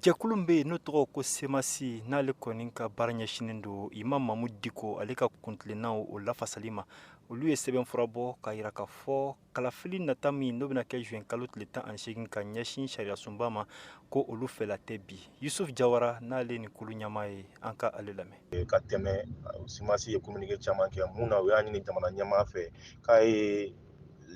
Jɛkulu bɛ yen n'o tɔgɔ ko semasi n'ale kɔni ka baara ɲɛsinnen don Imam Mamudu Diko ale ka kuntilennaw o lafasali ma olu ye sɛbɛnfura bɔ k'a jira k'a fɔ kalafili nata min n'o bɛna kɛ juin kalo tile 18 ka ɲɛsin sariya sunba ma ko olu fɛla tɛ bi Yusuf Jawara n'ale ni kulu ɲɛmaa ye an ka ale lamɛn ka tɛmɛ semasi ye communiqué caman kɛ mun na u y'a ɲini jamana ɲɛmaa fɛ k'a ye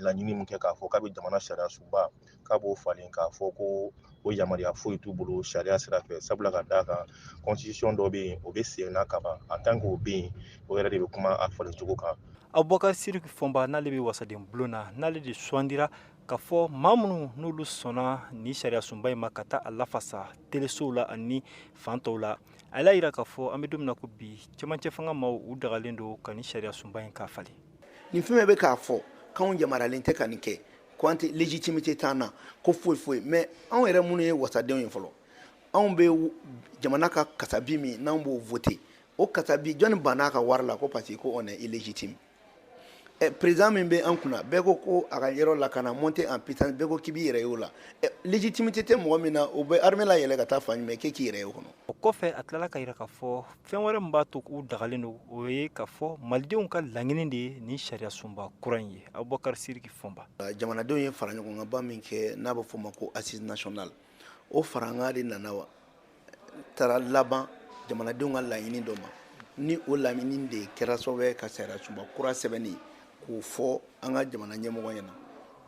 laɲini min kɛ k'a fɔ k'a bɛ jamana sariya sunba k'a b'o falen k'a fɔ ko o yamaruya foyi t'u bolo sariya sira fɛ sabula ka d'a kan constitution dɔ bɛ yen o bɛ senna ka ban en tant que o bɛ yen o yɛrɛ de bɛ kuma a falen cogo kan. Abubakar Sidiki Fɔnba n'ale bɛ wasaden bulon na n'ale de sugandira k'a fɔ maa minnu n'olu sɔnna ni sariya sunba in ma ka taa a lafasa telesow la ani fan tɔw la a y'a jira k'a fɔ an bɛ don min na ko bi cɛmancɛ fanga maaw u dagalen don ka ni sariya sunba in ka falen. Nin fɛn bɛ k'a fɔ k'anw yamaralen tɛ ka nin kɛ ko an tɛ légitimité t'an na ko foyi mais anw yɛrɛ minnu ye wasadenw ye fɔlɔ anw bɛ jamana ka kasabi min n'anw b'o voter o kasabi jɔnni bann'a ka wari la ko parce que ko on est illégitime. Président min bɛ an kunna bɛɛ ko a ka yɔrɔ la ka na monter en puissance bɛɛ ko k'i b'i yɛrɛ ye o la légitimité tɛ mɔgɔ min na o bɛ armée la yɛlɛ ka taa fan jumɛn k'e k'i yɛrɛ ye o kɔnɔ. O kɔfɛ a tilala ka jira k'a fɔ fɛn wɛrɛ min b'a to k'u dagalen don o ye k'a fɔ malidenw ka laɲini de ye nin sariya sunba kura in ye Abubakar Sidiki Fɔnba. Jamanadenw ye fara ɲɔgɔnkanba min kɛ n'a bɛ fɔ o ma ko assise nationale o farankɛ de nana taara laban jamanadenw ka laɲini dɔ ma ni o laɲini de kɛra sababu ye ka sariya sunba kura sɛbɛnni k'o fɔ an ka jamana ɲɛmɔgɔ ɲɛna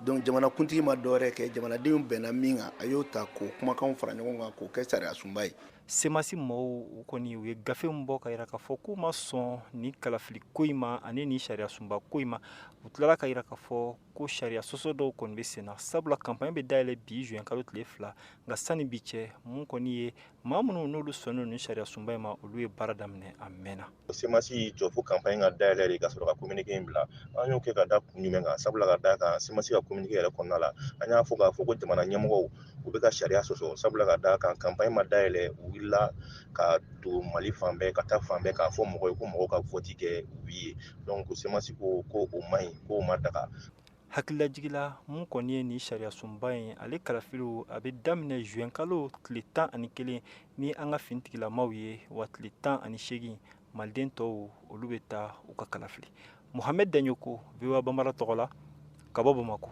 donc jamanakuntigi ma dɔwɛrɛ kɛ jamanadenw bɛnna min kan a y'o ta k'o kumakanw fara ɲɔgɔn kan k'o kɛ sariya sunba ye. Semasi mɔgɔw u kɔni u ye gafe min bɔ ka jira k'a fɔ k'u ma sɔn ni kalafili ko in ma ani ni sariya sunba ko in ma u tilala ka jira k'a fɔ ko sariya sɔsɔ dɔw kɔni bɛ sen na sabula campagne bɛ dayɛlɛ bi juin kalo tile 2 nka sanni bi cɛ mun kɔni ye maa minnu n'olu sɔnnen ni sariya sunba in ma olu ye baara daminɛ a mɛnna. semasi y'i jɔ fo campagne ka dayɛlɛ de ka sɔrɔ ka communiqué in bila an y'o kɛ ka da kun jumɛn kan sabula ka d'a kan semasi ka communiqué yɛrɛ kɔnɔna la an y'a fɔ k'a fɔ ko jamana ɲɛmɔgɔw u bɛ ka sariya sɔsɔ sabula ka d'a kan campagne ma dayɛlɛ u wulila ka don mali fan bɛɛ ka taa fan bɛɛ k'a fɔ mɔgɔw ye ko mɔgɔw ka vote kɛ u ye donc semasi ko o ma ɲi k'o ma daga. Hakililajigila mun kɔni ye nin sariya sunba in ale kalafiliw a bɛ daminɛ juin kalo tile 11 ni an ka finitigilamaw ye wa tile 18 maliden tɔw olu bɛ taa u ka kalafili. Mohamed Daɲoko VOA Banbara tɔgɔ la ka bɔ Bamako.